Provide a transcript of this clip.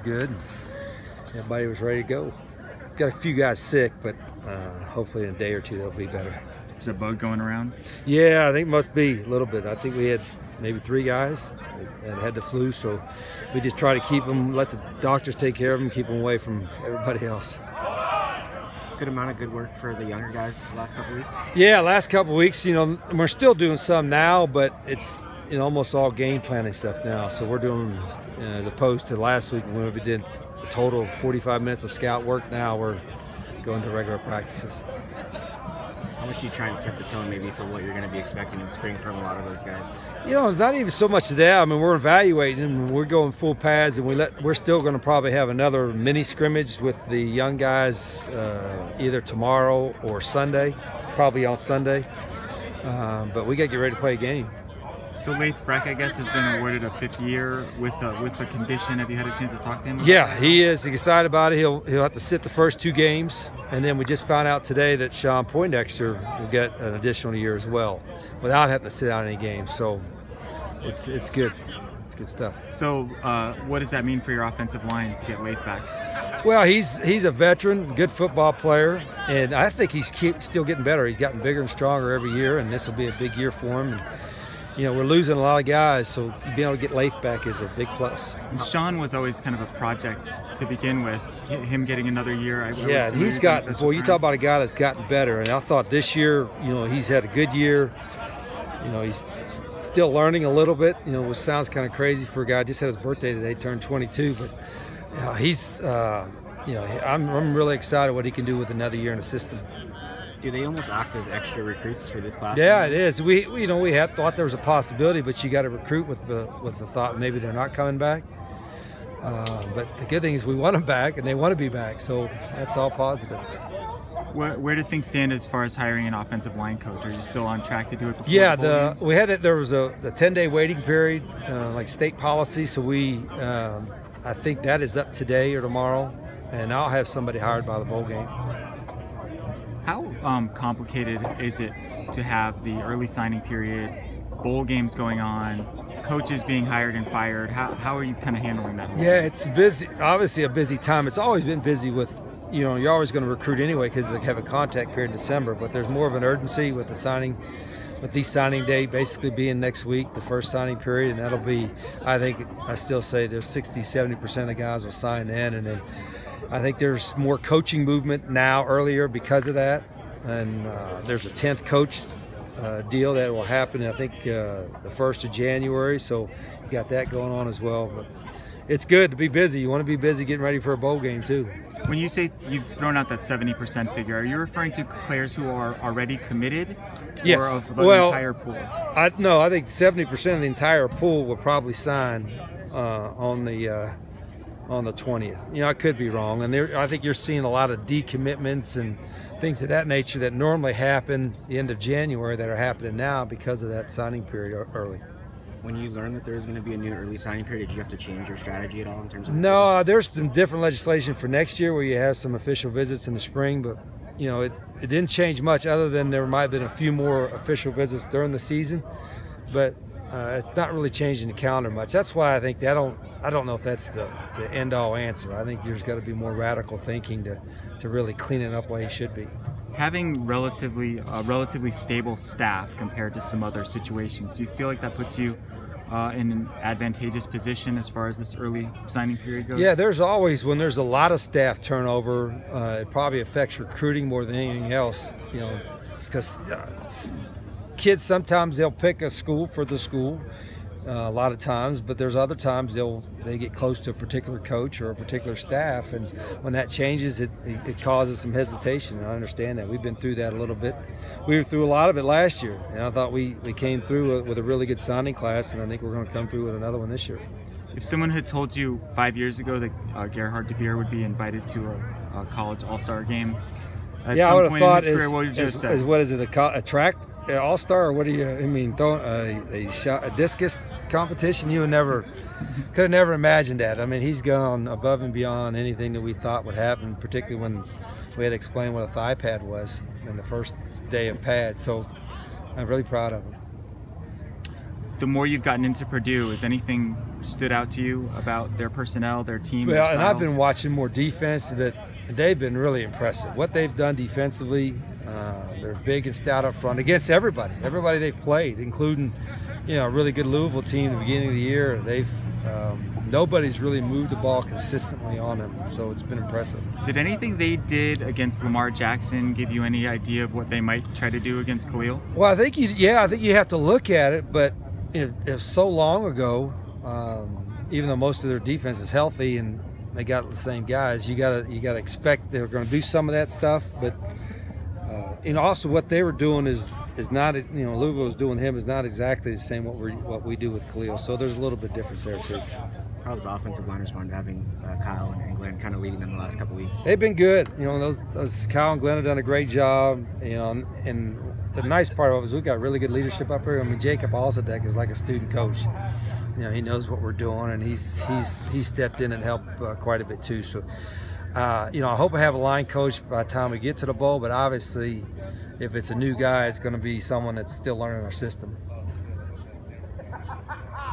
good. Everybody was ready to go. Got a few guys sick, but hopefully in a day or two they'll be better. Is a bug going around? Yeah, I think it must be a little bit. I think we had maybe 3 guys that had the flu, so we just try to keep them, let the doctors take care of them, keep them away from everybody else. Good amount of good work for the younger guys the last couple of weeks? Yeah, last couple of weeks, we're still doing some now, but it's almost all game planning stuff now. So we're doing, as opposed to last week when we did a total of 45 minutes of scout work, now we're going to regular practices. How much are you trying to set the tone maybe for what you're going to be expecting in spring from a lot of those guys? Not even so much of that. I mean, we're evaluating them. We're going full pads, and we're still going to probably have another mini scrimmage with the young guys either tomorrow or Sunday, probably on Sunday. But we got to get ready to play a game. So Lev, I guess, has been awarded a 5th year with the condition. Have you had a chance to talk to him? Yeah, he is excited about it. He'll have to sit the first 2 games, and then we just found out today that Sean Poindexter will get an additional year as well, without having to sit out any games. So it's good. It's good stuff. So what does that mean for your offensive line to get Lev back? Well, he's a veteran, good football player, and I think he's still getting better. He's gotten bigger and stronger every year, and this will be a big year for him. And, we're losing a lot of guys, so being able to get Lev back is a big plus. And Sean was always kind of a project to begin with. Him getting another year. Yeah, he's gotten, boy, you talk about a guy that's gotten better. And I thought this year, he's had a good year. He's still learning a little bit, which sounds kind of crazy for a guy. Just had his birthday today, turned 22. But he's, I'm really excited what he can do with another year in the system. Do they almost act as extra recruits for this class? Yeah, it is. We had thought there was a possibility, but you got to recruit with the thought maybe they're not coming back. But the good thing is we want them back, and they want to be back, so that's all positive. Where do things stand as far as hiring an offensive line coach? Are you still on track to do it before? Yeah, there was a 10-day waiting period, like state policy. So I think that is up today or tomorrow, and I'll have somebody hired by the bowl game. How complicated is it to have the early signing period, bowl games going on, coaches being hired and fired? How are you kind of handling that? Yeah, it's busy. Obviously a busy time. It's always been busy with, you're always going to recruit anyway because they have a contact period in December, but there's more of an urgency with the signing, with the signing day basically being next week, the first signing period, and that'll be, I still say there's 60-70% of the guys will sign in, and then I think there's more coaching movement now earlier because of that, and there's a 10th coach deal that will happen, I think, the 1st of January, so you got that going on as well. But it's good to be busy. You want to be busy getting ready for a bowl game too. When you say you've thrown out that 70% figure, are you referring to players who are already committed, yeah, or of the entire pool? No, I think 70% of the entire pool will probably sign on the 20th. I could be wrong, and I think you're seeing a lot of decommitments and things of that nature that normally happen the end of January that are happening now because of that signing period early. When you learned that there was going to be a new early signing period, did you have to change your strategy at all in terms of? No, there's some different legislation for next year where you have some official visits in the spring, but it didn't change much other than there might have been a few more official visits during the season, but it's not really changing the calendar much. That's why I think I don't know if that's the end-all answer. I think there's got to be more radical thinking to really clean it up the way it should be. Having relatively stable staff compared to some other situations, do you feel like that puts you in an advantageous position as far as this early signing period goes? Yeah, there's always, when there's a lot of staff turnover, it probably affects recruiting more than anything else. Because kids, sometimes they'll pick a school for the school, a lot of times, but there's other times they get close to a particular coach or a particular staff, and when that changes, it causes some hesitation. I understand that. We've been through that a little bit. We were through a lot of it last year, and I thought we came through with a really good signing class, and I think we're going to come through with another one this year. If someone had told you 5 years ago that Gerhard DeBeer would be invited to a college all-star game, yeah, I would have thought what is it, a track all-star, or what do you mean? A discus competition? You could have never imagined that. I mean, he's gone above and beyond anything that we thought would happen, particularly when we had to explain what a thigh pad was in the first day of pad. So I'm really proud of him. The more you've gotten into Purdue, is anything stood out to you about their personnel, their team? Well, their and I've style? been watching more defense, but they've been really impressive. What they've done defensively, they're big and stout up front against everybody they've played, including, a really good Louisville team at the beginning of the year. Nobody's really moved the ball consistently on them, so it's been impressive. Did anything they did against Lamar Jackson give you any idea of what they might try to do against Khalil? Well, I think you have to look at it, but it was so long ago. Even though most of their defense is healthy and they got the same guys, you gotta expect they're going to do some of that stuff. But also what they were doing is not, Louisville was doing him is not exactly the same what we do with Khalil. So there's a little bit difference there too. How's the offensive line respond to having Kyle and Glenn kind of leading them the last couple weeks? They've been good. Those Kyle and Glenn have done a great job. And the nice part of it is we've got really good leadership up here. I mean, Jacob Alzadek is like a student coach. He knows what we're doing, and he's stepped in and helped quite a bit too. So, I hope I have a line coach by the time we get to the bowl. But obviously, if it's a new guy, it's going to be someone that's still learning our system.